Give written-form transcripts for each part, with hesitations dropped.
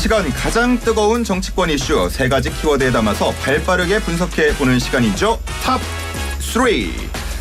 시간 가장 뜨거운 정치권 이슈 세 가지 키워드에 담아서 발빠르게 분석해보는 시간이죠. 탑 3.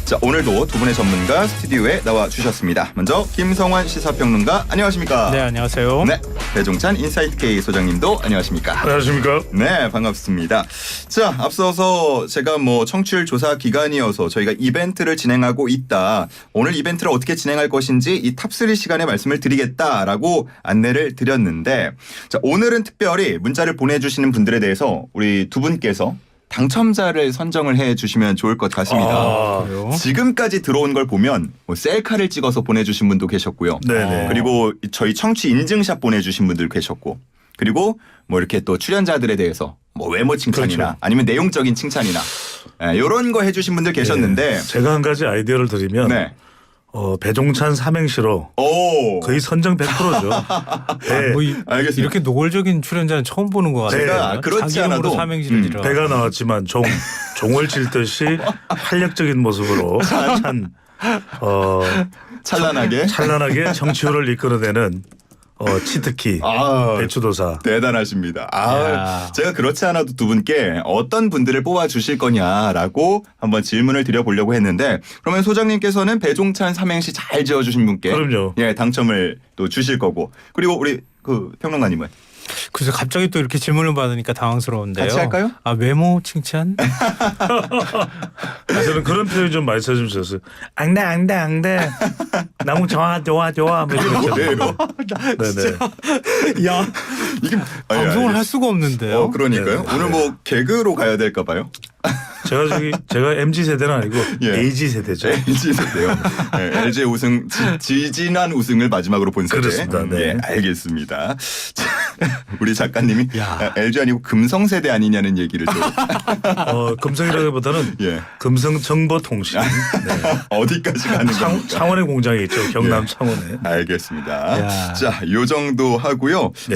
자, 오늘도 두 분의 전문가 스튜디오에 나와주셨습니다. 먼저 김성환 시사평론가, 안녕하십니까? 네, 안녕하세요. 네, 배종찬 인사이트K 소장님도 안녕하십니까? 안녕하십니까? 네, 반갑습니다. 자, 앞서서 제가 청취율 조사 기간이어서 저희가 이벤트를 진행하고 있다. 오늘 이벤트를 어떻게 진행할 것인지 이 탑3 시간에 말씀을 드리겠다라고 안내를 드렸는데, 자, 오늘은 특별히 문자를 보내주시는 분들에 대해서 우리 두 분께서 당첨자를 선정을 해주시면 좋을 것 같습니다. 그래요? 지금까지 들어온 걸 보면 셀카를 찍어서 보내주신 분도 계셨고요. 네네. 그리고 저희 청취 인증샷 보내주신 분들 계셨고, 그리고 이렇게 또 출연자들에 대해서 외모 칭찬이나 그렇죠. 아니면 내용적인 칭찬이나 이런 거 해주신 분들 계셨는데, 제가 한 가지 아이디어를 드리면 네. 배종찬 삼행시로 오, 거의 선정 100%죠. 네. 알겠습니다. 이렇게 노골적인 출연자는 처음 보는 것 같아요. 제가 그렇지 자기 이름으로 않아도, 삼행시를 지어. 배가 나왔지만 종을 칠 듯이 활력적인 모습으로 찬란하게 정치율을 이끌어내는 치트키 배추도사. 대단하십니다. 야. 제가 그렇지 않아도 두 분께 어떤 분들을 뽑아주실 거냐라고 한번 질문을 드려보려고 했는데, 그러면 소장님께서는 배종찬 삼행시 잘 지어주신 분께 그럼요. 당첨을 또 주실 거고, 그리고 우리 평론가님은 그래서 갑자기 또 이렇게 질문을 받으니까 당황스러운데요. 같이 할까요? 외모 칭찬? 저는 그런 표현 좀 많이 써주셨어요. 앙대 너무 좋아 뭐 이렇게. 네네. 야, 이게 방송을 할 수가 없는데요. 그러니까요. 네. 오늘 개그로 가야 될까 봐요. 제가 MZ 세대는 아니고 예. AG 세대죠. LG 세대요. LG 우승 지지난 우승을 마지막으로 본 세대. 그렇습니다. 네. 알겠습니다. 자, 우리 작가님이 야. LG 아니고 금성 세대 아니냐는 얘기를 좀. 금성이라기보다는 예. 금성정보통신. 네. 어디까지 가는 겁니까? 창원의 공장이 있죠. 경남 예. 창원에. 알겠습니다. 야. 자, 요 정도 하고요. 네.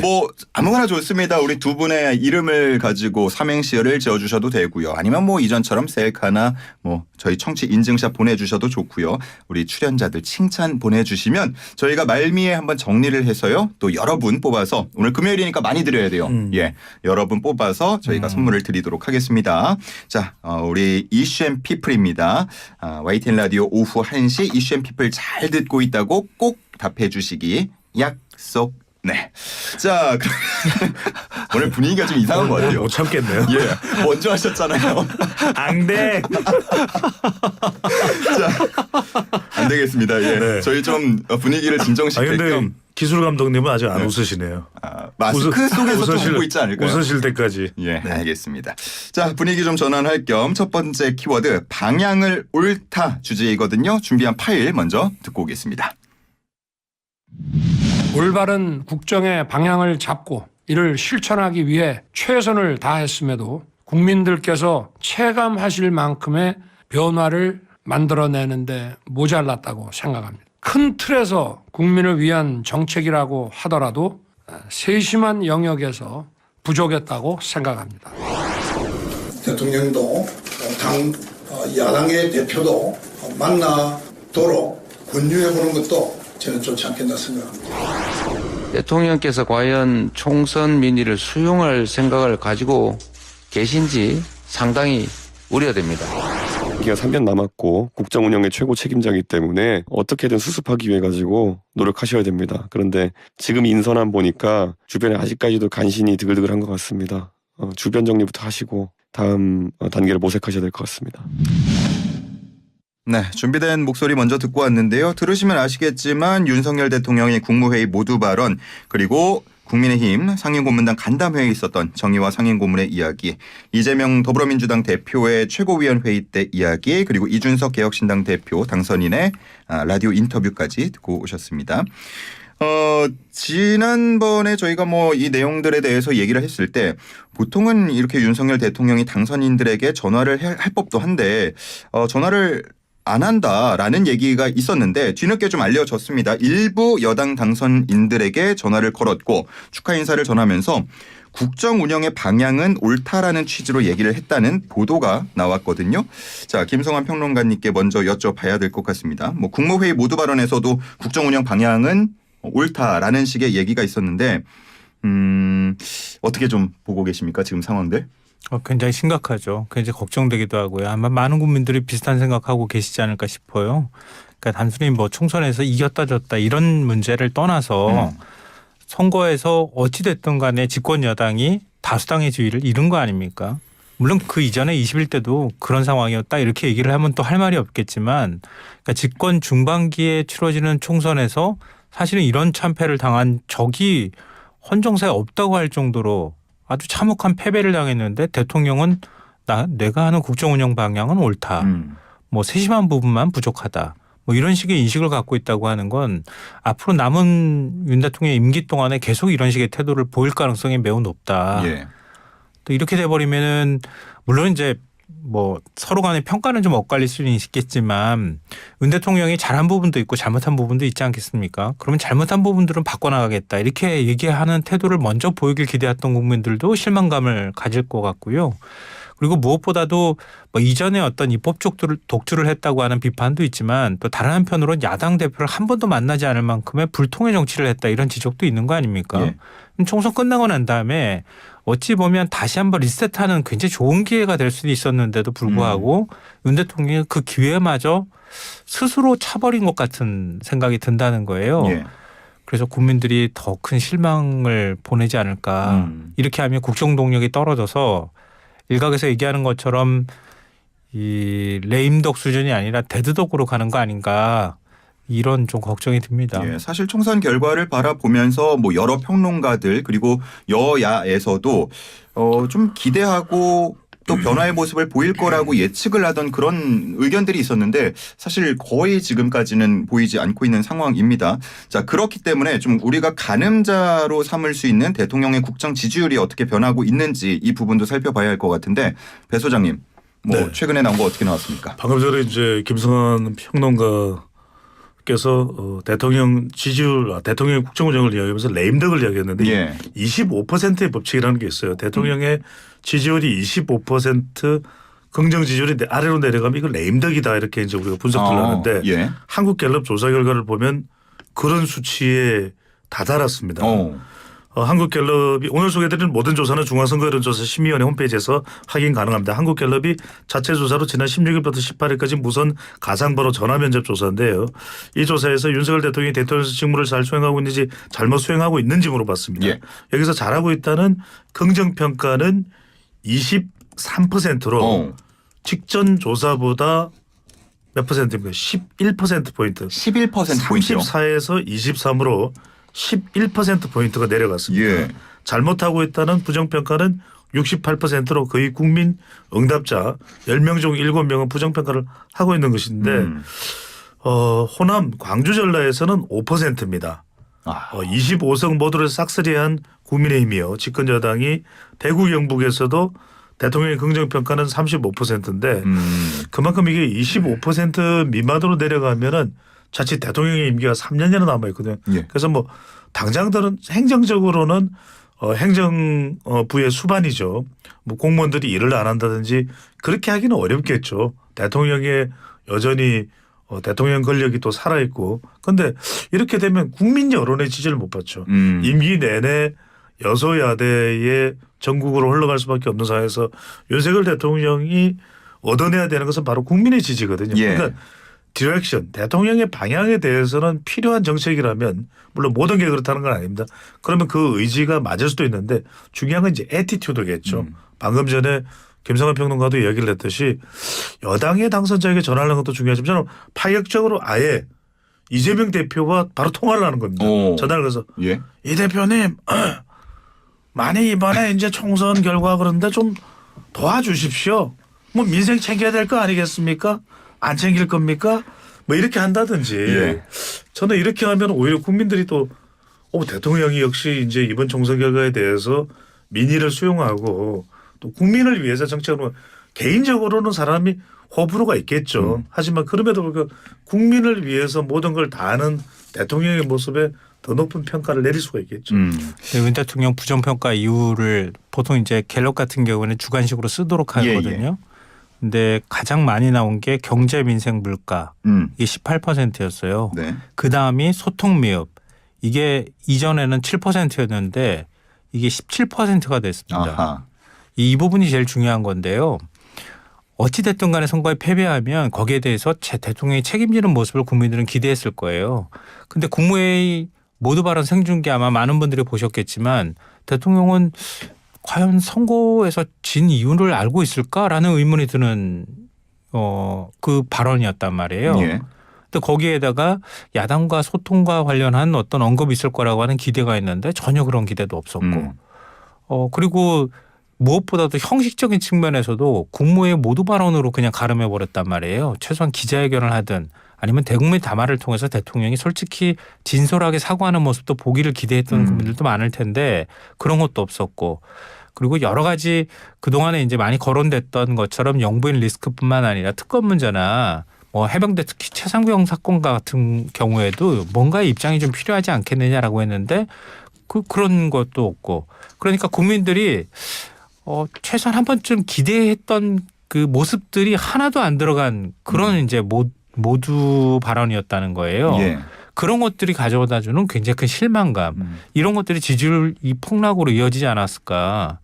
아무거나 좋습니다. 우리 두 분의 이름을 가지고 삼행시를 지어주셔도 되고요. 아니면 이전처럼 셀카나 저희 청취 인증샷 보내주셔도 좋고요. 우리 출연자들 칭찬 보내주시면 저희가 말미에 한번 정리를 해서요. 또 여러분 뽑아서, 오늘 금요일이니까 많이 드려야 돼요. 예, 여러분 뽑아서 저희가 선물을 드리도록 하겠습니다. 자, 우리 이슈앤피플입니다. YTN 라디오 오후 1시 이슈앤피플 잘 듣고 있다고 꼭 답해 주시기 약속. 네. 자, 오늘 분위기가 좀 이상한 것 같아요. 못 참겠네요. 예, 먼저 하셨잖아요. 앙대. 자, 안 되겠습니다. 예, 네. 저희 좀 분위기를 진정시킬 근데 겸 기술 감독님은 아직 안 웃으시네요. 마스크 속에서 좀 웃고 있지 않을까요? 웃으실 때까지. 예, 알겠습니다. 자, 분위기 좀 전환할 겸 첫 번째 키워드 방향을 옳다 주제이거든요. 준비한 파일 먼저 듣고 오겠습니다. 올바른 국정의 방향을 잡고 이를 실천하기 위해 최선을 다했음에도 국민들께서 체감하실 만큼의 변화를 만들어내는데 모자랐다고 생각합니다. 큰 틀에서 국민을 위한 정책이라고 하더라도 세심한 영역에서 부족했다고 생각합니다. 대통령도 당 야당의 대표도 만나도록 권유해보는 것도 저는 좋지 않겠나 생각합니다. 대통령께서 과연 총선 민의를 수용할 생각을 가지고 계신지 상당히 우려됩니다. 기가 3년 남았고 국정 운영의 최고 책임자이기 때문에 어떻게든 수습하기 위해 가지고 노력하셔야 됩니다. 그런데 지금 인선안 보니까 주변에 아직까지도 간신히 드글드글한 것 같습니다. 주변 정리부터 하시고 다음 단계를 모색하셔야 될 것 같습니다. 네, 준비된 목소리 먼저 듣고 왔는데요. 들으시면 아시겠지만 윤석열 대통령의 국무회의 모두 발언, 그리고 국민의힘 상임고문단 간담회에 있었던 정의와 상임고문의 이야기, 이재명 더불어민주당 대표의 최고위원회의 때 이야기, 그리고 이준석 개혁신당 대표 당선인의 라디오 인터뷰까지 듣고 오셨습니다. 지난번에 저희가 이 내용들에 대해서 얘기를 했을 때 보통은 이렇게 윤석열 대통령이 당선인들에게 전화를 할 법도 한데 전화를 안 한다라는 얘기가 있었는데 뒤늦게 좀 알려졌습니다. 일부 여당 당선인들에게 전화를 걸었고 축하 인사를 전하면서 국정 운영의 방향은 옳다라는 취지로 얘기를 했다는 보도가 나왔거든요. 자, 김성환 평론가님께 먼저 여쭤봐야 될 것 같습니다. 국무회의 모두 발언에서도 국정 운영 방향은 옳다라는 식의 얘기가 있었는데 어떻게 좀 보고 계십니까? 지금 상황들? 굉장히 심각하죠. 굉장히 걱정되기도 하고요. 아마 많은 국민들이 비슷한 생각하고 계시지 않을까 싶어요. 그러니까 단순히 뭐 총선에서 이겼다 졌다 이런 문제를 떠나서 선거에서 어찌 됐든 간에 집권 여당이 다수당의 지위를 잃은 거 아닙니까? 물론 그 이전에 21대도 그런 상황이었다 이렇게 얘기를 하면 또 할 말이 없겠지만 그러니까 집권 중반기에 치러지는 총선에서 사실은 이런 참패를 당한 적이 헌정사에 없다고 할 정도로 아주 참혹한 패배를 당했는데 대통령은 내가 하는 국정운영 방향은 옳다. 뭐 세심한 부분만 부족하다. 뭐 이런 식의 인식을 갖고 있다고 하는 건 앞으로 남은 윤 대통령의 임기 동안에 계속 이런 식의 태도를 보일 가능성이 매우 높다. 예. 또 이렇게 돼버리면은 물론 이제 뭐 서로 간의 평가는 좀 엇갈릴 수는 있겠지만 윤 대통령이 잘한 부분도 있고 잘못한 부분도 있지 않겠습니까? 그러면 잘못한 부분들은 바꿔나가겠다 이렇게 얘기하는 태도를 먼저 보이길 기대했던 국민들도 실망감을 가질 것 같고요. 그리고 무엇보다도 뭐 이전에 어떤 입법 독주를 했다고 하는 비판도 있지만 또 다른 한편으로는 야당 대표를 한 번도 만나지 않을 만큼의 불통의 정치를 했다 이런 지적도 있는 거 아닙니까? 예. 총선 끝나고 난 다음에 어찌 보면 다시 한번 리셋하는 굉장히 좋은 기회가 될 수도 있었는데도 불구하고 윤 대통령이 그 기회마저 스스로 차버린 것 같은 생각이 든다는 거예요. 예. 그래서 국민들이 더 큰 실망을 보내지 않을까. 이렇게 하면 국정 동력이 떨어져서 일각에서 얘기하는 것처럼 이 레임덕 수준이 아니라 데드덕으로 가는 거 아닌가 이런 좀 걱정이 듭니다. 예, 사실 총선 결과를 바라보면서 뭐 여러 평론가들 그리고 여야에서도 좀 기대하고 또 변화의 모습을 보일 거라고 예측을 하던 그런 의견들이 있었는데 사실 거의 지금까지는 보이지 않고 있는 상황입니다. 자, 그렇기 때문에 좀 우리가 가늠자로 삼을 수 있는 대통령의 국정 지지율이 어떻게 변하고 있는지 이 부분도 살펴봐야 할 것 같은데 배 소장님 뭐 네. 최근에 나온 거 어떻게 나왔습니까? 방금 전에 이제 김성환 평론가께서 대통령 지지율, 대통령 국정운영을 이야기하면서 레임덕을 이야기했는데 예. 25%의 법칙이라는 게 있어요. 대통령의 지지율이 25% 긍정 지지율이 아래로 내려가면 이거 레임덕이다 이렇게 이제 우리가 분석을 하는데 예. 한국갤럽 조사 결과를 보면 그런 수치에 다다랐습니다. 한국갤럽이 오늘 소개해드린 모든 조사는 중앙선거여론조사 심의위원회 홈페이지에서 확인 가능합니다. 한국갤럽이 자체 조사로 지난 16일부터 18일까지 무선 가상번호 전화면접 조사인데요. 이 조사에서 윤석열 대통령이 대통령 직무를 잘 수행하고 있는지 잘못 수행하고 있는지 물어봤습니다. 예. 여기서 잘하고 있다는 긍정평가는 23%로 직전 조사보다 몇 퍼센트입니까? 11%포인트. 11%포인트요. 34에서 23으로 11%포인트가 내려갔습니다. 예. 잘못하고 있다는 부정평가는 68%로 거의 국민 응답자 10명 중 7명은 부정평가를 하고 있는 것인데 호남 광주 전라에서는 5%입니다. 25석 모두를 싹쓸이한 국민의힘이요. 집권 여당이 대구 경북에서도 대통령의 긍정평가는 35%인데 그만큼 이게 25% 미만으로 내려가면은 자칫 대통령의 임기가 3년이나 남아있거든요. 예. 그래서 뭐 당장들은 행정적으로는 행정부의 수반이죠. 뭐 공무원들이 일을 안 한다든지 그렇게 하기는 어렵겠죠. 대통령의 여전히 대통령 권력이 또 살아있고. 그런데 이렇게 되면 국민 여론의 지지를 못 받죠. 임기 내내 여소야대의 전국으로 흘러갈 수밖에 없는 상황에서 윤석열 대통령이 얻어내야 되는 것은 바로 국민의 지지거든요. 예. 그러니까 디렉션, 대통령의 방향에 대해서는 필요한 정책이라면 물론 모든 게 그렇다는 건 아닙니다. 그러면 그 의지가 맞을 수도 있는데 중요한 건 이제 애티튜드겠죠. 방금 전에 김성환 평론가도 이야기를 했듯이 여당의 당선자에게 전하는 것도 중요하지만 저는 파격적으로 아예 이재명 대표와 바로 통화를 하는 겁니다. 전화를 해서 예. 이 대표님 만약 이번에 이제 총선 결과 그런데 좀 도와주십시오. 뭐 민생 챙겨야 될 거 아니겠습니까? 안 챙길 겁니까? 뭐 이렇게 한다든지. 예. 저는 이렇게 하면 오히려 국민들이 또 대통령이 역시 이제 이번 총선 결과에 대해서 민의를 수용하고 또 국민을 위해서 정책으로 개인적으로는 사람이 호불호가 있겠죠. 하지만 그럼에도 불구하고 국민을 위해서 모든 걸 다 하는 대통령의 모습에 더 높은 평가를 내릴 수가 있겠죠. 윤 대통령 부정평가 이유를 보통 이제 갤럽 같은 경우는 주관식으로 쓰도록 하거든요. 근데 가장 많이 나온 게 경제, 민생, 물가 이게 18%였어요. 네. 그 다음이 소통, 미흡 이게 이전에는 7%였는데 이게 17%가 됐습니다. 아하. 이 부분이 제일 중요한 건데요. 어찌 됐든 간에 선거에 패배하면 거기에 대해서 대통령이 책임지는 모습을 국민들은 기대했을 거예요. 근데 국무회의 모두 발언 생중계 아마 많은 분들이 보셨겠지만 대통령은 과연 선거에서 진 이유를 알고 있을까라는 의문이 드는 그 발언이었단 말이에요. 예. 또 거기에다가 야당과 소통과 관련한 어떤 언급이 있을 거라고 하는 기대가 있는데 전혀 그런 기대도 없었고 그리고 무엇보다도 형식적인 측면에서도 국무회의 모두 발언으로 그냥 가름해 버렸단 말이에요. 최소한 기자회견을 하든 아니면 대국민 담화를 통해서 대통령이 솔직히 진솔하게 사과하는 모습도 보기를 기대했던 국민들도 많을 텐데 그런 것도 없었고 그리고 여러 가지 그동안에 이제 많이 거론됐던 것처럼 영부인 리스크뿐만 아니라 특검 문제나 뭐 해병대 특히 최상병 사건 같은 경우에도 뭔가의 입장이 좀 필요하지 않겠느냐라고 했는데 그런 것도 없고 그러니까 국민들이 최소한 한 번쯤 기대했던 그 모습들이 하나도 안 들어간 그런 이제 모두 발언이었다는 거예요. 예. 그런 것들이 가져다 주는 굉장히 큰 실망감 이런 것들이 지지율 이 폭락으로 이어지지 않았을까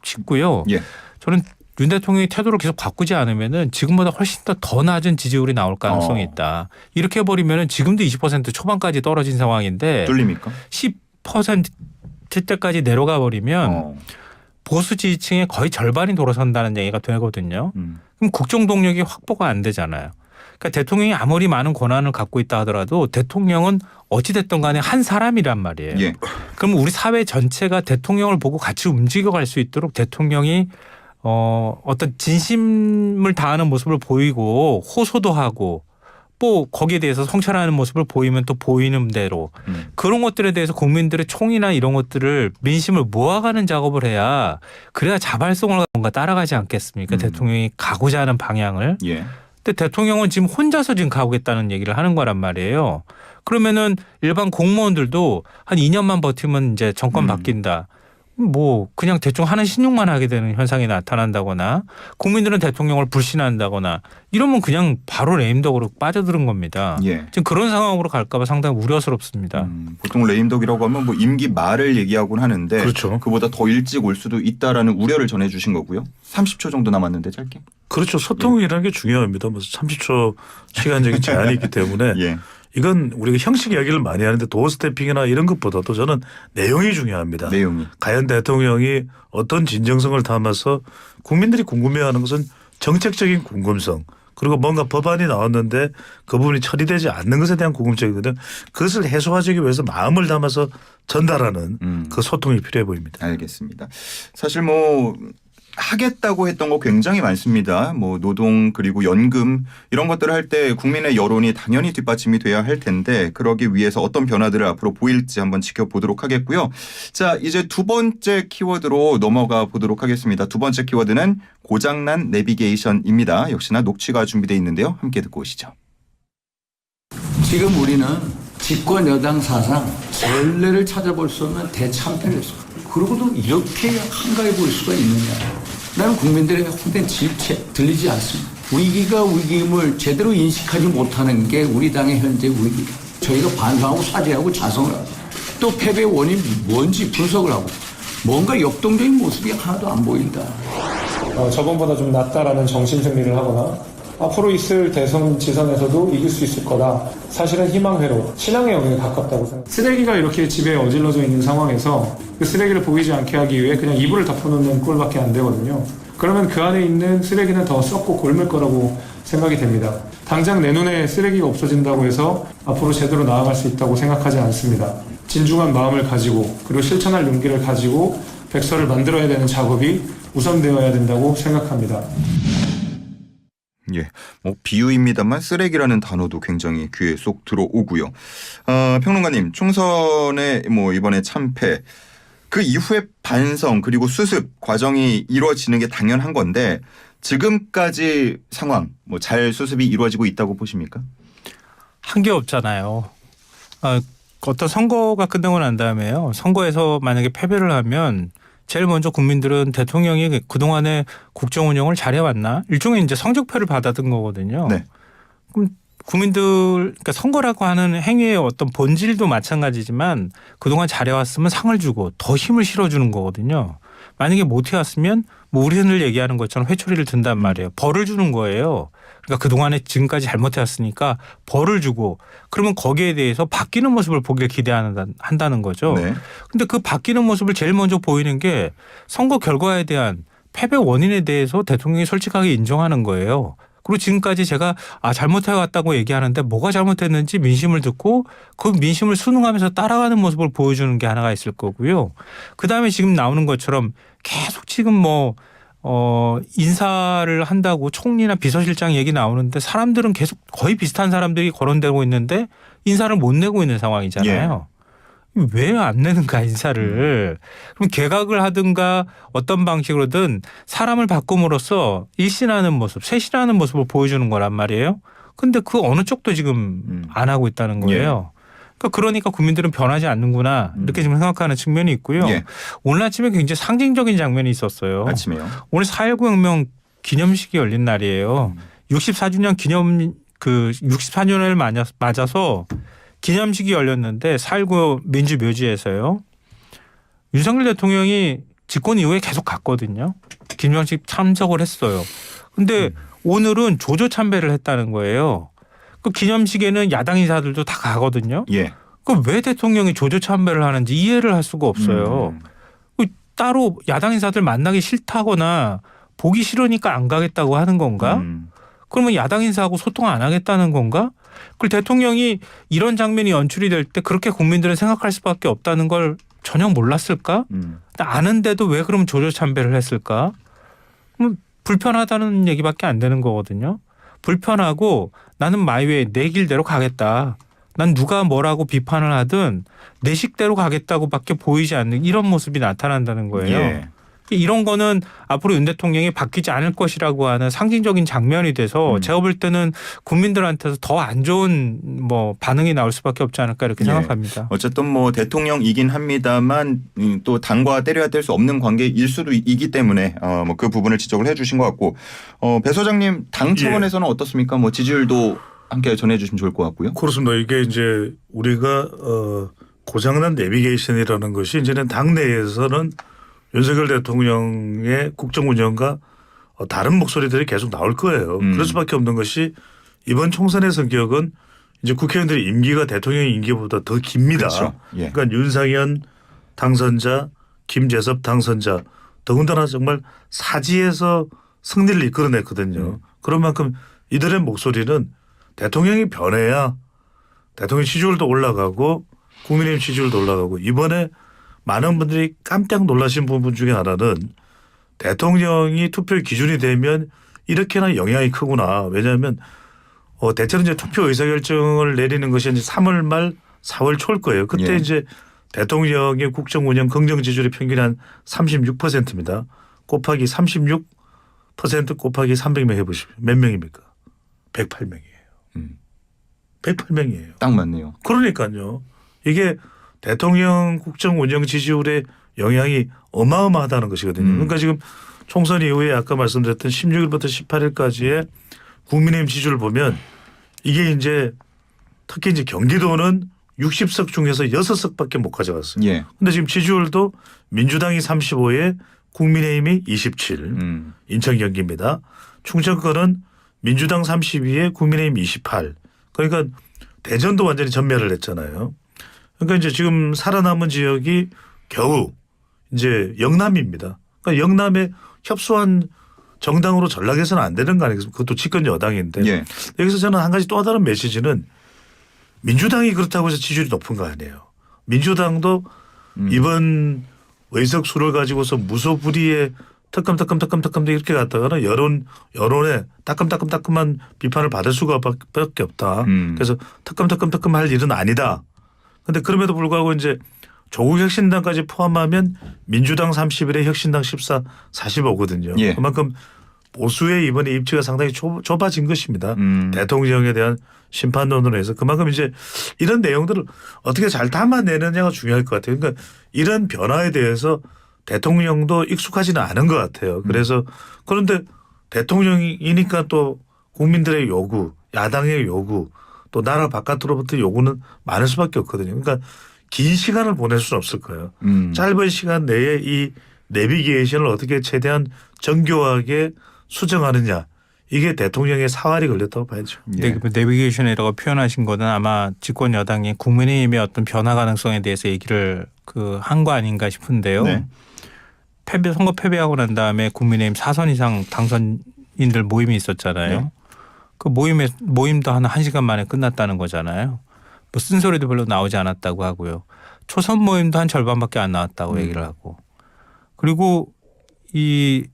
싶고요. 예. 저는 윤 대통령이 태도를 계속 바꾸지 않으면은 지금보다 훨씬 더 낮은 지지율이 나올 가능성이 있다. 이렇게 해버리면은 지금도 20% 초반까지 떨어진 상황인데 뚫립니까? 10%대까지 내려가 버리면 보수 지지층의 거의 절반이 돌아선다는 얘기가 되거든요. 그럼 국정 동력이 확보가 안 되잖아요. 그러니까 대통령이 아무리 많은 권한을 갖고 있다 하더라도 대통령은 어찌됐든 간에 한 사람이란 말이에요. 예. 그럼 우리 사회 전체가 대통령을 보고 같이 움직여갈 수 있도록 대통령이 어떤 진심을 다하는 모습을 보이고 호소도 하고 또 거기에 대해서 성찰하는 모습을 보이면 또 보이는 대로 그런 것들에 대해서 국민들의 총이나 이런 것들을 민심을 모아가는 작업을 해야 그래야 자발성을 뭔가 따라가지 않겠습니까? 대통령이 가고자 하는 방향을. 예. 근데 대통령은 지금 혼자서 지금 가보겠다는 얘기를 하는 거란 말이에요. 그러면은 일반 공무원들도 한 2년만 버티면 이제 정권 바뀐다. 뭐 그냥 대충 하는 신용만 하게 되는 현상이 나타난다거나 국민들은 대통령을 불신한다거나 이러면 그냥 바로 레임덕으로 빠져드는 겁니다. 예. 지금 그런 상황으로 갈까 봐 상당히 우려스럽습니다. 보통 레임덕이라고 하면 뭐 임기 말을 얘기하곤 하는데 그렇죠. 그보다 더 일찍 올 수도 있다라는 우려를 전해 주신 거고요. 30초 정도 남았는데 짧게. 그렇죠. 소통이라는 게 중요합니다. 뭐 30초 시간적인 제한이 있기 때문에 예. 이건 우리가 형식 이야기를 많이 하는데 도어 스태핑이나 이런 것보다도 저는 내용이 중요합니다. 내용이. 과연 대통령이 어떤 진정성을 담아서 국민들이 궁금해하는 것은 정책적인 궁금성 그리고 뭔가 법안이 나왔는데 그 부분이 처리되지 않는 것에 대한 궁금증이거든. 그것을 해소하기 위해서 마음을 담아서 전달하는 그 소통이 필요해 보입니다. 알겠습니다. 사실 뭐 하겠다고 했던 거 굉장히 많습니다. 뭐 노동 그리고 연금 이런 것들을 할 때 국민의 여론이 당연히 뒷받침이 돼야 할 텐데 그러기 위해서 어떤 변화들을 앞으로 보일지 한번 지켜보도록 하겠고요. 자, 이제 두 번째 키워드로 넘어가 보도록 하겠습니다. 두 번째 키워드는 고장난 내비게이션입니다. 역시나 녹취가 준비되어 있는데요. 함께 듣고 오시죠. 지금 우리는 집권 여당 사상 전례를 찾아볼 수 없는 대참패를 했습니다. 그러고도 이렇게 한가해 보일 수가 있느냐. 나는 국민들의 헛된 질책 들리지 않습니다. 위기가 위기임을 제대로 인식하지 못하는 게 우리 당의 현재 위기. 저희가 반성하고 사죄하고 자성을 하고 또 패배의 원인이 뭔지 분석을 하고 뭔가 역동적인 모습이 하나도 안 보인다. 저번보다 좀 낫다라는 정신승리를 하거나 앞으로 있을 대선 지선에서도 이길 수 있을 거다. 사실은 희망회로 신앙의 영역에 가깝다고 생각합니다. 쓰레기가 이렇게 집에 어질러져 있는 상황에서 그 쓰레기를 보이지 않게 하기 위해 그냥 이불을 덮어놓는 꼴밖에 안 되거든요. 그러면 그 안에 있는 쓰레기는 더 썩고 곪을 거라고 생각이 됩니다. 당장 내 눈에 쓰레기가 없어진다고 해서 앞으로 제대로 나아갈 수 있다고 생각하지 않습니다. 진중한 마음을 가지고 그리고 실천할 용기를 가지고 백서를 만들어야 되는 작업이 우선되어야 된다고 생각합니다. 예, 뭐 비유입니다만 쓰레기라는 단어도 굉장히 귀에 쏙 들어오고요. 평론가님, 총선에 뭐 이번에 참패, 그 이후에 반성 그리고 수습 과정이 이루어지는 게 당연한 건데 지금까지 상황 뭐 잘 수습이 이루어지고 있다고 보십니까? 한 게 없잖아요. 어떤 선거가 끝나고 난 다음에요. 선거에서 만약에 패배를 하면 제일 먼저 국민들은 대통령이 그동안에 국정 운영을 잘해왔나? 일종의 이제 성적표를 받아든 거거든요. 네. 그럼 국민들 그러니까 선거라고 하는 행위의 어떤 본질도 마찬가지지만 그동안 잘해왔으면 상을 주고 더 힘을 실어주는 거거든요. 만약에 못해왔으면 뭐 우리들 얘기하는 것처럼 회초리를 든단 말이에요. 벌을 주는 거예요. 그러니까 그동안에 지금까지 잘못해왔으니까 벌을 주고 그러면 거기에 대해서 바뀌는 모습을 보길 기대한다는 거죠. 네. 근데 그 바뀌는 모습을 제일 먼저 보이는 게 선거 결과에 대한 패배 원인에 대해서 대통령이 솔직하게 인정하는 거예요. 그리고 지금까지 제가 잘못해왔다고 얘기하는데 뭐가 잘못했는지 민심을 듣고 그 민심을 순응하면서 따라가는 모습을 보여주는 게 하나가 있을 거고요. 그다음에 지금 나오는 것처럼 계속 지금 인사를 한다고 총리나 비서실장 얘기 나오는데 사람들은 계속 거의 비슷한 사람들이 거론되고 있는데 인사를 못 내고 있는 상황이잖아요. 왜 안 내는가 인사를. 그럼 개각을 하든가 어떤 방식으로든 사람을 바꿈으로써 일신하는 모습, 쇄신하는 모습을 보여주는 거란 말이에요. 근데 그 어느 쪽도 지금 안 하고 있다는 거예요. 그러니까 국민들은 변하지 않는구나 이렇게 지금 생각하는 측면이 있고요. 예. 오늘 아침에 굉장히 상징적인 장면이 있었어요. 아침에요. 오늘 4.19 혁명 기념식이 열린 날이에요. 64주년 기념 64년을 맞아서 기념식이 열렸는데 4.19 민주묘지에서요. 윤석열 대통령이 집권 이후에 계속 갔거든요. 기념식 참석을 했어요. 근데 오늘은 조조 참배를 했다는 거예요. 그 기념식에는 야당 인사들도 다 가거든요. 예. 그 왜 대통령이 조조 참배를 하는지 이해를 할 수가 없어요. 따로 야당 인사들 만나기 싫다거나 보기 싫으니까 안 가겠다고 하는 건가? 그러면 야당 인사하고 소통 안 하겠다는 건가? 그리고 대통령이 이런 장면이 연출이 될 때 그렇게 국민들은 생각할 수밖에 없다는 걸 전혀 몰랐을까? 아는데도 왜 그럼 조조 참배를 했을까? 그럼 불편하다는 얘기밖에 안 되는 거거든요. 불편하고 나는 마이웨이 내 길대로 가겠다. 난 누가 뭐라고 비판을 하든 내 식대로 가겠다고밖에 보이지 않는 이런 모습이 나타난다는 거예요. 예. 이런 거는 앞으로 윤 대통령이 바뀌지 않을 것이라고 하는 상징적인 장면이 돼서 제가 볼 때는 국민들한테서 더 안 좋은 반응이 나올 수밖에 없지 않을까 이렇게 예. 생각합니다. 어쨌든 대통령이긴 합니다만 또 당과 때려야 뗄 수 없는 관계일 수도 있기 때문에 그 부분을 지적을 해주신 것 같고 배 소장님 당 차원에서는 어떻습니까? 지지율도 함께 전해주시면 좋을 것 같고요. 그렇습니다. 이게 이제 우리가 고장난 내비게이션이라는 것이 이제는 당내에서는 윤석열 대통령의 국정 운영과 다른 목소리들이 계속 나올 거예요. 그럴 수밖에 없는 것이 이번 총선의 성격은 이제 국회의원들의 임기가 대통령의 임기보다 더 깁니다. 그렇죠. 예. 그러니까 윤상현 당선자, 김재섭 당선자 더군다나 정말 사지에서 승리를 이끌어냈거든요. 그런 만큼 이들의 목소리는 대통령이 변해야 대통령 지지율도 올라가고 국민의힘 지지율도 올라가고 이번에 많은 분들이 깜짝 놀라신 부분 중에 하나는 대통령이 투표 기준이 되면 이렇게나 영향이 크구나. 왜냐하면 대체로 이제 투표 의사결정을 내리는 것이 이제 3월 말 4월 초일 거예요. 그때 예. 이제 대통령의 국정 운영 긍정 지지율의 평균이 한 36%입니다. 곱하기 36% 곱하기 300명 해보십시오. 몇 명입니까? 108명이에요. 108명이에요. 딱 맞네요. 그러니까요. 이게 대통령 국정 운영 지지율의 영향이 어마어마하다는 것이거든요. 그러니까 지금 총선 이후에 아까 말씀드렸던 16일부터 18일까지의 국민의힘 지지율을 보면 이게 이제 특히 이제 경기도는 60석 중에서 6석밖에 못 가져갔어요. 예. 근데 지금 지지율도 민주당이 35에 국민의힘이 27. 인천 경기입니다. 충청권은 민주당 32에 국민의힘 28. 그러니까 대전도 완전히 전멸을 했잖아요. 그러니까 이제 지금 살아남은 지역이 겨우 이제 영남입니다. 그러니까 영남에 협소한 정당으로 전락해서는 안 되는 거 아니겠습니까? 그것도 집권 여당인데. 예. 여기서 저는 한 가지 또 다른 메시지는 민주당이 그렇다고 해서 지지율이 높은 거 아니에요. 민주당도 이번 의석수를 가지고서 무소불위에 특검 이렇게 갔다가는 여론에 따끔한 비판을 받을 수가 밖에 없다. 그래서 특검 할 일은 아니다. 그런데 그럼에도 불구하고 이제 조국 혁신당까지 포함하면 민주당 31에 혁신당 14, 45거든요. 예. 그만큼 보수의 이번에 입지가 상당히 좁아진 것입니다. 대통령에 대한 심판론으로 해서 그만큼 이제 이런 내용들을 어떻게 잘 담아내느냐가 중요할 것 같아요. 그러니까 이런 변화에 대해서 대통령도 익숙하지는 않은 것 같아요. 그래서 그런데 대통령이니까 또 국민들의 요구 야당의 요구 또 나라 바깥으로부터 요구는 많을 수밖에 없거든요. 그러니까 긴 시간을 보낼 수는 없을 거예요. 짧은 시간 내에 이 내비게이션을 어떻게 최대한 정교하게 수정하느냐. 이게 대통령의 사활이 걸렸다고 봐야죠. 네, 내비게이션이라고 표현하신 거는 아마 집권 여당이 국민의힘의 어떤 변화 가능성에 대해서 얘기를 한 거 아닌가 싶은데요. 네. 선거 패배하고 난 다음에 국민의힘 4선 이상 당선인들 모임이 있었잖아요. 네. 그 모임도 한 1시간 만에 끝났다는 거잖아요. 뭐 쓴소리도 별로 나오지 않았다고 하고요. 초선 모임도 한 절반밖에 안 나왔다고 얘기를 하고. 그리고 이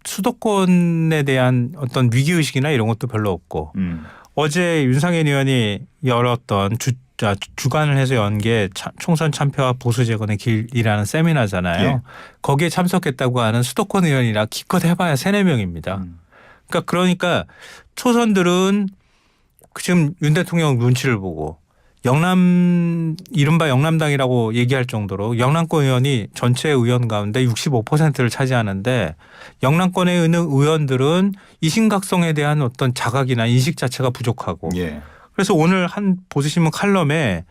수도권에 대한 어떤 위기의식이나 이런 것도 별로 없고 어제 윤상현 의원이 열었던 주관을 해서 연 게 총선 참패와 보수 재건의 길이라는 세미나잖아요. 예. 거기에 참석했다고 하는 수도권 의원이라 기껏 해봐야 3-4명입니다. 그러니까 초선들은 지금 윤 대통령 눈치를 보고 이른바 영남당이라고 얘기할 정도로 영남권 의원이 전체 의원 가운데 65%를 차지하는데 영남권에 있는 의원들은 이 심각성에 대한 어떤 자각이나 인식 자체가 부족하고 예. 그래서 오늘 한 보수신문 칼럼에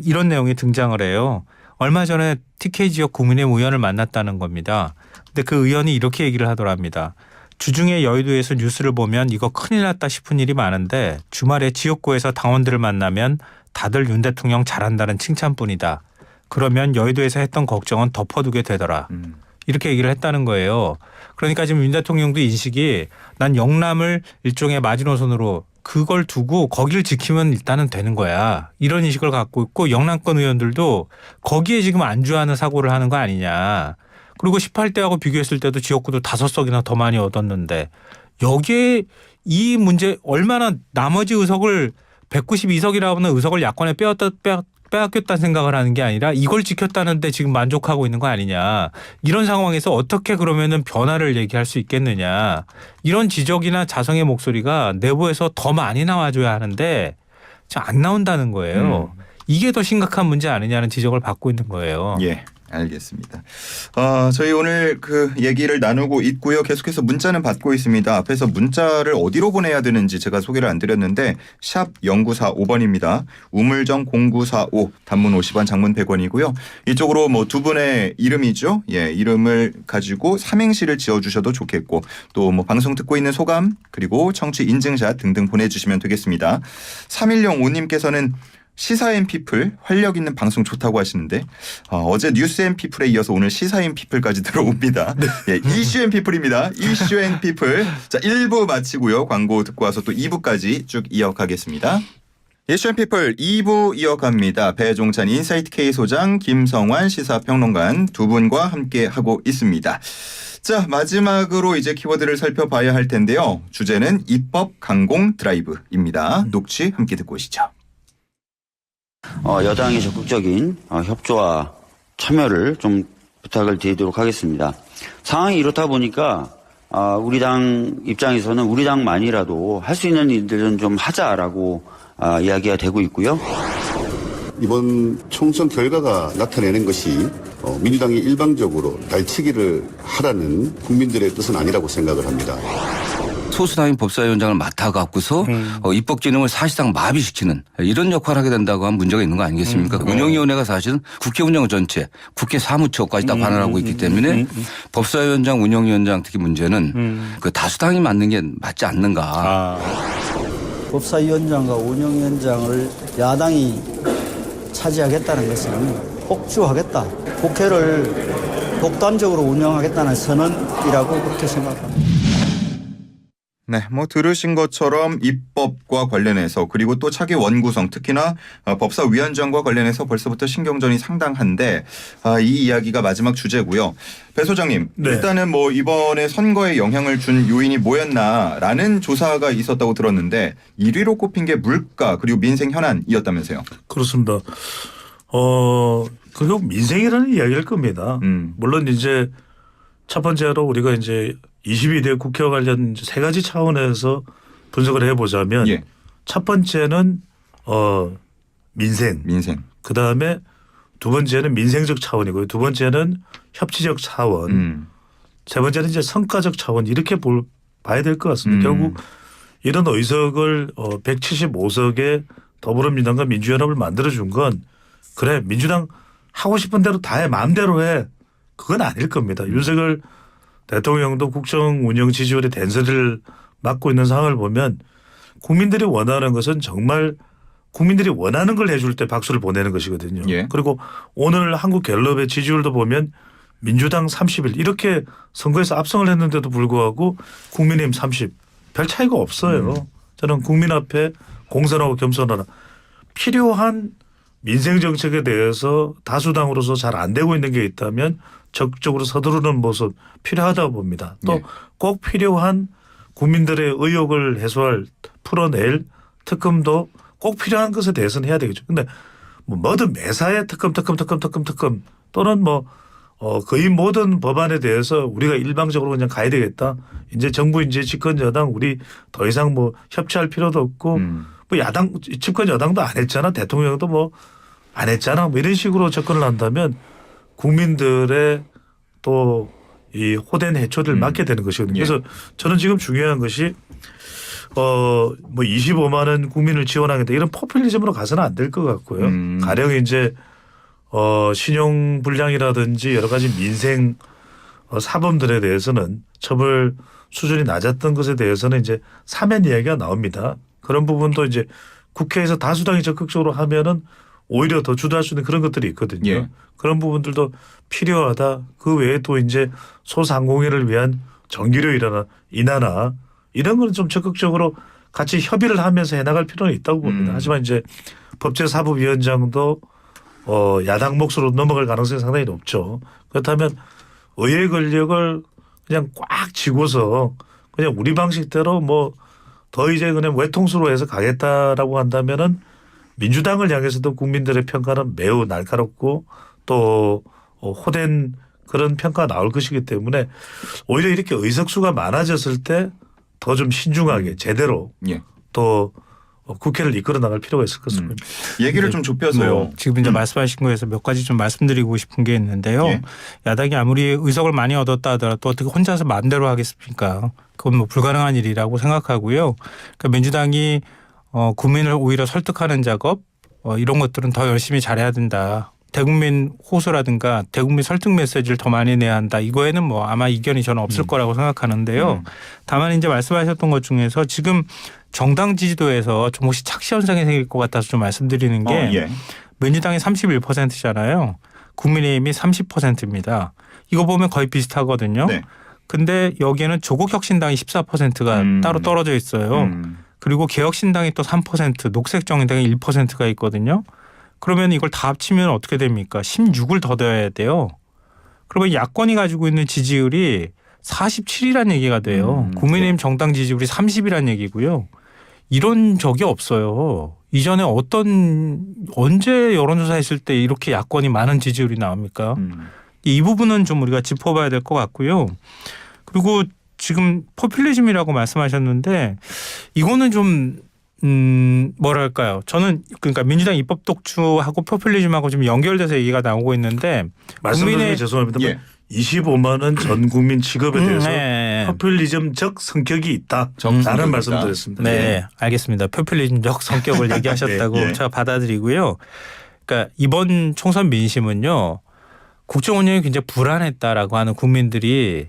이런 내용이 등장을 해요. 얼마 전에 TK 지역 국민의힘 의원을 만났다는 겁니다. 근데 그 의원이 이렇게 얘기를 하더랍니다. 주중에 여의도에서 뉴스를 보면 이거 큰일 났다 싶은 일이 많은데 주말에 지역구에서 당원들을 만나면 다들 윤 대통령 잘한다는 칭찬뿐이다. 그러면 여의도에서 했던 걱정은 덮어두게 되더라. 이렇게 얘기를 했다는 거예요. 그러니까 지금 윤 대통령도 인식이 난 영남을 일종의 마지노선으로 그걸 두고 거기를 지키면 일단은 되는 거야. 이런 인식을 갖고 있고 영남권 의원들도 거기에 지금 안주하는 사고를 하는 거 아니냐. 그리고 18대하고 비교했을 때도 지역구도 5석이나 더 많이 얻었는데 여기에 이 문제 얼마나 나머지 의석을 192석이라고 하는 의석을 야권에 빼앗겼다는 생각을 하는 게 아니라 이걸 지켰다는데 지금 만족하고 있는 거 아니냐. 이런 상황에서 어떻게 그러면은 변화를 얘기할 수 있겠느냐. 이런 지적이나 자성의 목소리가 내부에서 더 많이 나와줘야 하는데 안 나온다는 거예요. 이게 더 심각한 문제 아니냐는 지적을 받고 있는 거예요. 예. 알겠습니다. 저희 오늘 그 얘기를 나누고 있고요. 계속해서 문자는 받고 있습니다. 앞에서 문자를 어디로 보내야 되는지 제가 소개를 안 드렸는데 샵 0945번입니다. 우물정 0945 단문 50원 장문 100원이고요. 이쪽으로 뭐 두 분의 이름이죠. 예, 이름을 가지고 삼행시를 지어주셔도 좋겠고 또 뭐 방송 듣고 있는 소감 그리고 청취 인증샷 등등 보내주시면 되겠습니다. 3105님께서는 시사앤피플 활력 있는 방송 좋다고 하시는데 어제 뉴스앤피플에 이어서 오늘 시사앤피플까지 들어옵니다. 예, 이슈앤피플입니다. 이슈앤피플. 자 1부 마치고요. 광고 듣고 와서 또 2부까지 쭉 이어가겠습니다. 이슈앤피플 2부 이어갑니다. 배종찬 인사이트K 소장 김성환 시사평론가 두 분과 함께하고 있습니다. 자 마지막으로 이제 키워드를 살펴봐야 할 텐데요. 주제는 입법 강공 드라이브입니다. 녹취 함께 듣고 오시죠. 여당의 적극적인 협조와 참여를 좀 부탁을 드리도록 하겠습니다. 상황이 이렇다 보니까 우리 당 입장에서는 우리 당만이라도 할 수 있는 일들은 좀 하자라고 이야기가 되고 있고요. 이번 총선 결과가 나타내는 것이 민주당이 일방적으로 날치기를 하라는 국민들의 뜻은 아니라고 생각을 합니다. 소수당인 법사위원장을 맡아갖고서 입법 기능을 사실상 마비시키는 이런 역할을 하게 된다고 하면 문제가 있는 거 아니겠습니까? 운영위원회가 사실은 국회 운영 전체, 국회 사무처까지 다 관할하고 있기 때문에 법사위원장, 운영위원장 특히 문제는 그 다수당이 맡는 게 맞지 않는가. 법사위원장과 운영위원장을 야당이 차지하겠다는 것은 폭주하겠다. 국회를 독단적으로 운영하겠다는 선언이라고 그렇게 생각합니다. 네, 뭐 들으신 것처럼 입법과 관련해서 그리고 또 차기 원구성 특히나 법사위원장과 관련해서 벌써부터 신경전이 상당한데 이 이야기가 마지막 주제고요. 배 소장님, 네. 일단은 뭐 이번에 선거에 영향을 준 요인이 뭐였나라는 조사가 있었다고 들었는데 1위로 꼽힌 게 물가 그리고 민생 현안이었다면서요. 그렇습니다. 그리고 민생이라는 이야기일 겁니다. 물론 이제 첫 번째로 우리가 이제 22대 국회와 관련 세 가지 차원에서 분석을 해보자면 예. 첫 번째는 민생. 그 다음에 두 번째는 민생적 차원이고요. 두 번째는 협치적 차원. 세 번째는 이제 성과적 차원 이렇게 봐야 될 것 같습니다. 결국 이런 의석을 175석에 더불어민주당과 민주연합을 만들어준 건 그래 민주당 하고 싶은 대로 다 해 마음대로 해 그건 아닐 겁니다. 윤석열 대통령도 국정 운영 지지율의 dense를 맡고 있는 상황을 보면 국민들이 원하는 것은 정말 국민들이 원하는 걸 해줄 때 박수를 보내는 것이거든요. 예. 그리고 오늘 한국갤럽의 지지율도 보면 민주당 31 이렇게 선거에서 압승을 했는데도 불구하고 국민의힘 30 별 차이가 없어요. 저는 국민 앞에 공손하고 겸손하라. 필요한 민생 정책에 대해서 다수당으로서 잘 안 되고 있는 게 있다면 적극적으로 서두르는 모습 필요하다고 봅니다. 또 꼭 필요한 국민들의 의혹을 해소할 풀어낼 특검도 꼭 필요한 것에 대해서는 해야 되겠죠. 근데 뭐 뭐든 매사에 특검 또는 뭐 거의 모든 법안에 대해서 우리가 일방적으로 그냥 가야 되겠다. 이제 정부 이제 집권 여당 우리 더 이상 뭐 협치할 필요도 없고 뭐 야당 집권 여당도 안 했잖아. 대통령도 뭐 안 했잖아. 뭐 이런 식으로 접근을 한다면 국민들의 또 이 호된 해초를 맞게 되는 것이거든요. 그래서 저는 지금 중요한 것이 뭐 25만 원 국민을 지원하겠다 이런 포퓰리즘으로 가서는 안 될 것 같고요. 가령 이제 신용 불량이라든지 여러 가지 민생 사범들에 대해서는 처벌 수준이 낮았던 것에 대해서는 이제 사면 이야기가 나옵니다. 그런 부분도 이제 국회에서 다수당이 적극적으로 하면은 오히려 더 주도할 수 있는 그런 것들이 있거든요. 예. 그런 부분들도 필요하다. 그 외에 또 이제 소상공인을 위한 전기료 인하나 이런 거는 좀 적극적으로 같이 협의를 하면서 해나갈 필요는 있다고 봅니다. 하지만 이제 법제사법위원장도 야당 몫으로 넘어갈 가능성이 상당히 높죠. 그렇다면 의회 권력을 그냥 꽉 쥐고서 그냥 우리 방식대로 뭐 더 이제 그냥 외통수로 해서 가겠다라고 한다면은 민주당을 향해서도 국민들의 평가는 매우 날카롭고 또 호된 그런 평가가 나올 것이기 때문에 오히려 이렇게 의석수가 많아졌을 때 더 좀 신중하게 제대로 또 국회를 이끌어 나갈 필요가 있을 것입니다. 얘기를 좀 좁혀서요. 지금 이제 말씀하신 거에서 몇 가지 좀 말씀드리고 싶은 게 있는데요. 야당이 아무리 의석을 많이 얻었다 하더라도 어떻게 혼자서 마음대로 하겠습니까? 그건 뭐 불가능한 일이라고 생각하고요. 그러니까 민주당이 국민을 오히려 설득하는 작업 이런 것들은 더 열심히 잘해야 된다. 대국민 호소라든가 대국민 설득 메시지를 더 많이 내야 한다. 이거에는 뭐 아마 이견이 저는 없을 거라고 생각하는데요. 다만 이제 말씀하셨던 것 중에서 지금 정당 지지도에서 조금씩 착시 현상이 생길 것 같아서 좀 말씀드리는 게 민주당이 31%잖아요. 국민의힘이 30%입니다. 이거 보면 거의 비슷하거든요. 근데 여기에는 조국혁신당이 14%가 따로 떨어져 있어요. 그리고 개혁신당이 또 3%, 녹색정당이 1%가 있거든요. 그러면 이걸 다 합치면 어떻게 됩니까? 16을 더 더해야 돼요. 그러면 야권이 가지고 있는 지지율이 47이라는 얘기가 돼요. 국민의힘 정당 지지율이 30이라는 얘기고요. 이런 적이 없어요. 이전에 언제 여론조사 했을 때 이렇게 야권이 많은 지지율이 나옵니까? 이 부분은 좀 우리가 짚어봐야 될 것 같고요. 그리고 지금 포퓰리즘이라고 말씀하셨는데 이거는 좀 뭐랄까요. 저는 그러니까 민주당 입법 독주하고 포퓰리즘하고 좀 연결돼서 얘기가 나오고 있는데 말씀드리기 죄송합니다만 25만 원 전 국민 지급에 대해서 포퓰리즘적 성격이 있다라는 말씀드렸습니다. 네, 알겠습니다. 포퓰리즘적 성격을 얘기하셨다고 제가 받아들이고요. 그러니까 이번 총선 민심은요. 국정 운영이 굉장히 불안했다라고 하는 국민들이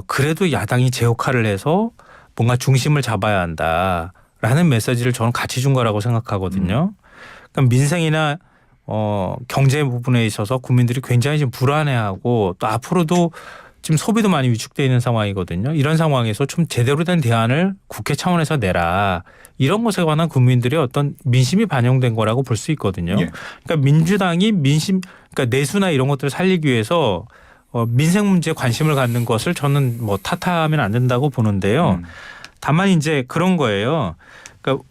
그래도 야당이 제 역할을 해서 뭔가 중심을 잡아야 한다라는 메시지를 저는 같이 준 거라고 생각하거든요. 그러니까 민생이나 경제 부분에 있어서 국민들이 굉장히 좀 불안해하고 또 앞으로도 지금 소비도 많이 위축되어 있는 상황이거든요. 이런 상황에서 좀 제대로 된 대안을 국회 차원에서 내라. 이런 것에 관한 국민들의 어떤 민심이 반영된 거라고 볼 수 있거든요. 그러니까 민주당이 그러니까 내수나 이런 것들을 살리기 위해서 민생 문제에 관심을 갖는 것을 저는 뭐 탓하면 안 된다고 보는데요. 다만 이제 그런 거예요. 그러니까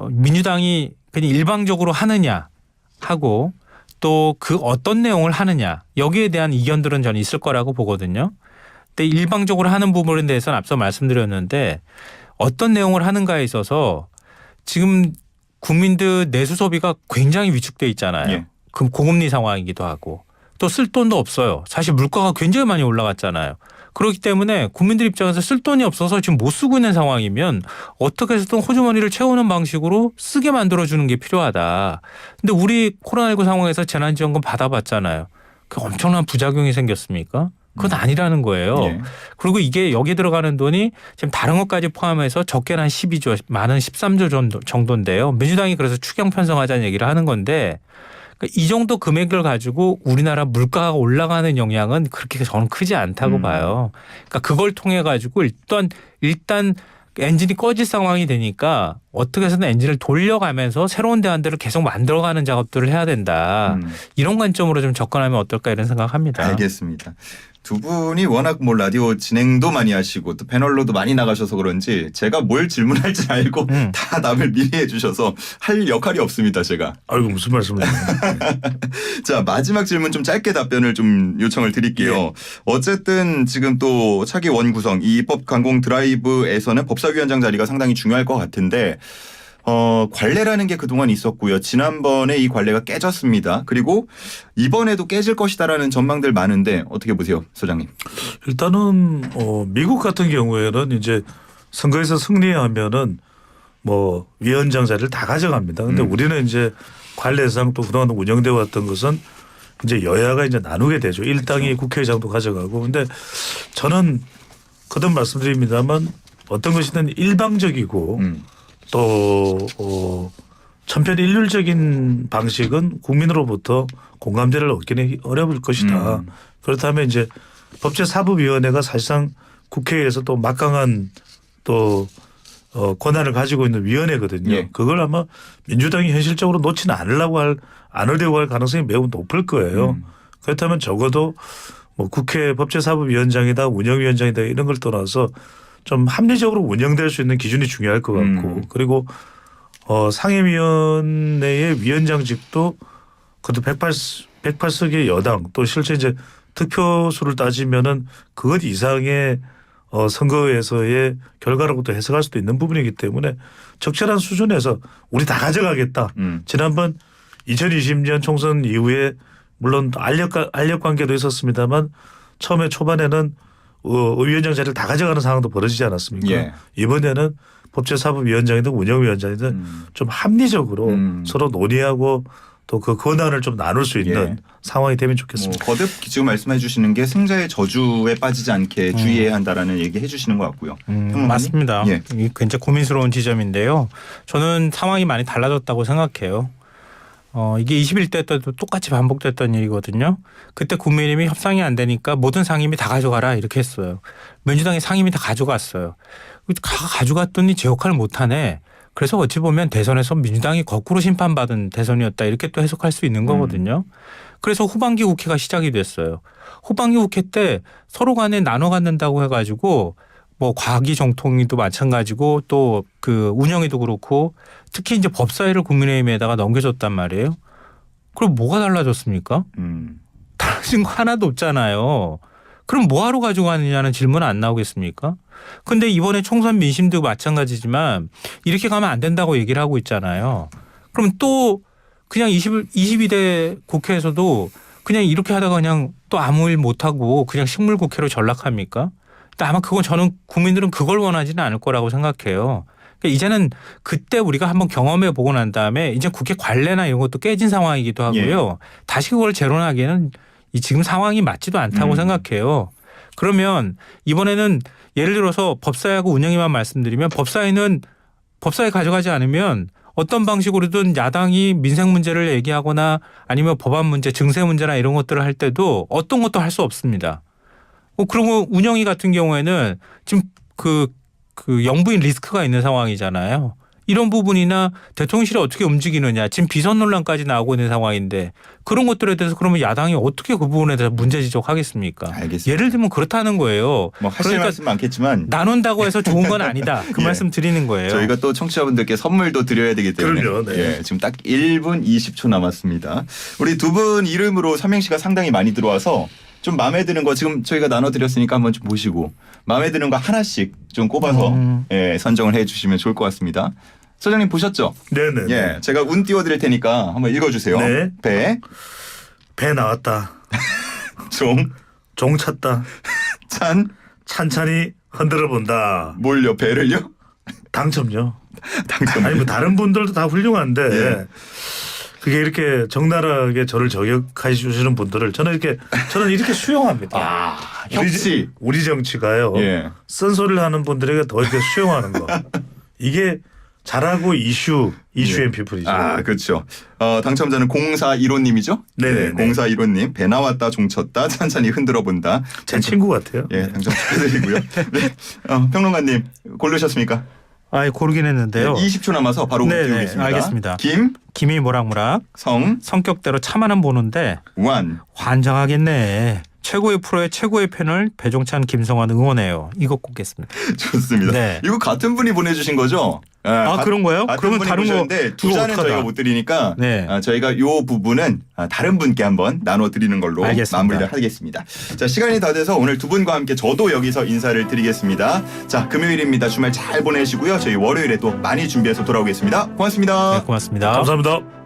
민주당이 그냥 일방적으로 하느냐 하고 또 그 어떤 내용을 하느냐 여기에 대한 이견들은 저는 있을 거라고 보거든요. 근데 일방적으로 하는 부분에 대해서는 앞서 말씀드렸는데 어떤 내용을 하는가에 있어서 지금 국민들 내수 소비가 굉장히 위축돼 있잖아요. 고금리 상황이기도 하고 또 쓸 돈도 없어요. 사실 물가가 굉장히 많이 올라갔잖아요. 그렇기 때문에 국민들 입장에서 쓸 돈이 없어서 지금 못 쓰고 있는 상황이면 어떻게 해서든 호주머니를 채우는 방식으로 쓰게 만들어주는 게 필요하다. 근데 우리 코로나19 상황에서 재난지원금 받아봤잖아요. 그 엄청난 부작용이 생겼습니까? 그건 아니라는 거예요. 예. 그리고 이게 여기에 들어가는 돈이 지금 다른 것까지 포함해서 적게는 한 12조, 많은 13조 정도인데요. 민주당이 그래서 추경 편성하자는 얘기를 하는 건데 이 정도 금액을 가지고 우리나라 물가가 올라가는 영향은 그렇게 저는 크지 않다고 봐요. 그러니까 그걸 통해 가지고 일단 엔진이 꺼질 상황이 되니까 어떻게 해서든 엔진을 돌려가면서 새로운 대안들을 계속 만들어가는 작업들을 해야 된다. 이런 관점으로 좀 접근하면 어떨까 이런 생각합니다. 알겠습니다. 두 분이 워낙 뭐 라디오 진행도 많이 하시고 또 패널로도 많이 나가셔서 그런지 제가 뭘 질문할지 알고 다 답을 미리 해주셔서 할 역할이 없습니다. 제가. 아이고 무슨 말씀을. 자, 마지막 질문 좀 짧게 답변을 좀 요청을 드릴게요. 예. 어쨌든 지금 또 차기 원구성 이 입법 강공 드라이브에서는 법사위원장 자리가 상당히 중요할 것 같은데 관례라는 게 그동안 있었고요. 지난번에 이 관례가 깨졌습니다. 그리고 이번에도 깨질 것이다라는 전망들 많은데 어떻게 보세요, 소장님? 일단은 미국 같은 경우에는 이제 선거에서 승리하면은 뭐 위원장 자리를 다 가져갑니다. 근데 우리는 이제 관례상 또 그동안 운영되어 왔던 것은 이제 여야가 이제 나누게 되죠. 일당이 국회의장도 가져가고. 근데 저는 거듭 말씀드립니다만 어떤 것이든 일방적이고 또 천편일률적인 방식은 국민으로부터 공감대를 얻기는 어려울 것이다. 그렇다면 이제 법제사법위원회가 사실상 국회에서 또 막강한 또 권한을 가지고 있는 위원회거든요. 예. 그걸 아마 민주당이 현실적으로 놓지는 않으려고 할 가능성이 매우 높을 거예요. 그렇다면 적어도 뭐 국회 법제사법위원장이다 운영위원장이다 이런 걸 떠나서 좀 합리적으로 운영될 수 있는 기준이 중요할 것 같고 그리고 상임위원회의 위원장직도 그것도 108석의 여당 또 실제 이제 득표수를 따지면은 그것 이상의 선거에서의 결과라고도 해석할 수도 있는 부분이기 때문에 적절한 수준에서 우리 다 가져가겠다. 지난번 2020년 총선 이후에 물론 알력 관계도 있었습니다만 처음에 초반에는 위원장 자리를 다 가져가는 상황도 벌어지지 않았습니까? 예. 이번에는 법제사법위원장이든 운영위원장이든 좀 합리적으로 서로 논의하고 또 그 권한을 좀 나눌 수 있는 예. 상황이 되면 좋겠습니다. 거듭 지금 말씀해 주시는 게 승자의 저주에 빠지지 않게 주의해야 한다라는 얘기 해 주시는 것 같고요. 맞습니다. 예. 이게 굉장히 고민스러운 지점인데요. 저는 상황이 많이 달라졌다고 생각해요. 이게 21대 때도 똑같이 반복됐던 일이거든요. 그때 국민의힘이 협상이 안 되니까 모든 상임위 다 가져가라 이렇게 했어요. 민주당이 상임위 다 가져갔어요. 가져갔더니 제 역할을 못하네. 그래서 어찌 보면 대선에서 민주당이 거꾸로 심판받은 대선이었다 이렇게 또 해석할 수 있는 거거든요. 그래서 후반기 국회가 시작이 됐어요. 후반기 국회 때 서로 간에 나눠 갖는다고 해가지고 뭐 과기 정통위도 마찬가지고 또 그 운영위도 그렇고 특히 이제 법사위를 국민의힘에다가 넘겨줬단 말이에요. 그럼 뭐가 달라졌습니까? 달라진 거 하나도 없잖아요. 그럼 뭐하러 가져가느냐는 질문 안 나오겠습니까? 근데 이번에 총선 민심도 마찬가지지만 이렇게 가면 안 된다고 얘기를 하고 있잖아요. 그럼 또 그냥 22대 국회에서도 그냥 이렇게 하다가 그냥 또 아무 일 못하고 그냥 식물국회로 전락합니까? 근데 아마 그건 저는 국민들은 그걸 원하지는 않을 거라고 생각해요. 그러니까 이제는 그때 우리가 한번 경험해 보고 난 다음에 이제 국회 관례나 이런 것도 깨진 상황이기도 하고요. 다시 그걸 재론하기에는 지금 상황이 맞지도 않다고 생각해요. 그러면 이번에는 예를 들어서 법사위하고 운영위만 말씀드리면 법사위 가져가지 않으면 어떤 방식으로든 야당이 민생 문제를 얘기하거나 아니면 법안 문제, 증세 문제나 이런 것들을 할 때도 어떤 것도 할 수 없습니다. 그리고 운영위 같은 경우에는 지금 그 영부인 리스크가 있는 상황이잖아요. 이런 부분이나 대통령실이 어떻게 움직이느냐 지금 비선 논란까지 나오고 있는 상황인데 그런 것들에 대해서 그러면 야당이 어떻게 그 부분에 대해서 문제 지적하겠습니까? 알겠습니다. 예를 들면 그렇다는 거예요. 뭐 하실 그러니까 말씀 많겠지만 나눈다고 해서 좋은 건 아니다. 그 예. 말씀 드리는 거예요. 저희가 또 청취자분들께 선물도 드려야 되기 때문에 그럼요. 네. 예, 지금 딱 1분 20초 남았습니다. 우리 두 분 이름으로 삼행시가 상당히 많이 들어와서 좀 마음에 드는 거 지금 저희가 나눠드렸으니까 한번 좀 보시고 마음에 드는 거 하나씩 좀 꼽아서 예, 선정을 해 주시면 좋을 것 같습니다. 소장님 보셨죠? 네네. 예, 제가 운 띄워드릴 테니까 한번 읽어주세요. 네. 배 나왔다. 종 종 찼다. 찬 찬찬히 흔들어 본다. 뭘요? 배를요? 당첨요. 당첨. 아니 뭐 다른 분들도 다 훌륭한데 예. 그게 이렇게 적나라하게 저를 저격해 주시는 분들을 저는 이렇게 수용합니다. 아, 협치. 우리 정치가요. 예. 쓴소리를 하는 분들에게 더 이렇게 수용하는 거. 이게 잘하고 이슈 앤 피플이죠. 아, 그렇죠. 당첨자는 0415님이죠? 네네. 0415님. 배 나왔다 종쳤다 찬찬히 흔들어 본다. 제 친구 같아요. 예, 당첨 축하드리고요. 네. 평론가님 고르셨습니까? 고르긴 했는데요. 20초 남아서 바로 네네, 띄우겠습니다. 알겠습니다. 김, 김이 모락모락 성격대로 차만은 보는데 환장하겠네. 최고의 프로의 최고의 팬을 배종찬 김성환 응원해요. 이거 꼽겠습니다. 좋습니다. 네. 이거 같은 분이 보내주신 거죠? 그런 거예요? 그러면 다른 거 두 잔은 저희가 못 드리니까 네. 저희가 요 부분은 다른 분께 한번 나눠 드리는 걸로 알겠습니다. 마무리를 하겠습니다. 자, 시간이 다 돼서 오늘 두 분과 함께 저도 여기서 인사를 드리겠습니다. 자, 금요일입니다. 주말 잘 보내시고요. 저희 월요일에 또 많이 준비해서 돌아오겠습니다. 고맙습니다. 네, 고맙습니다. 감사합니다.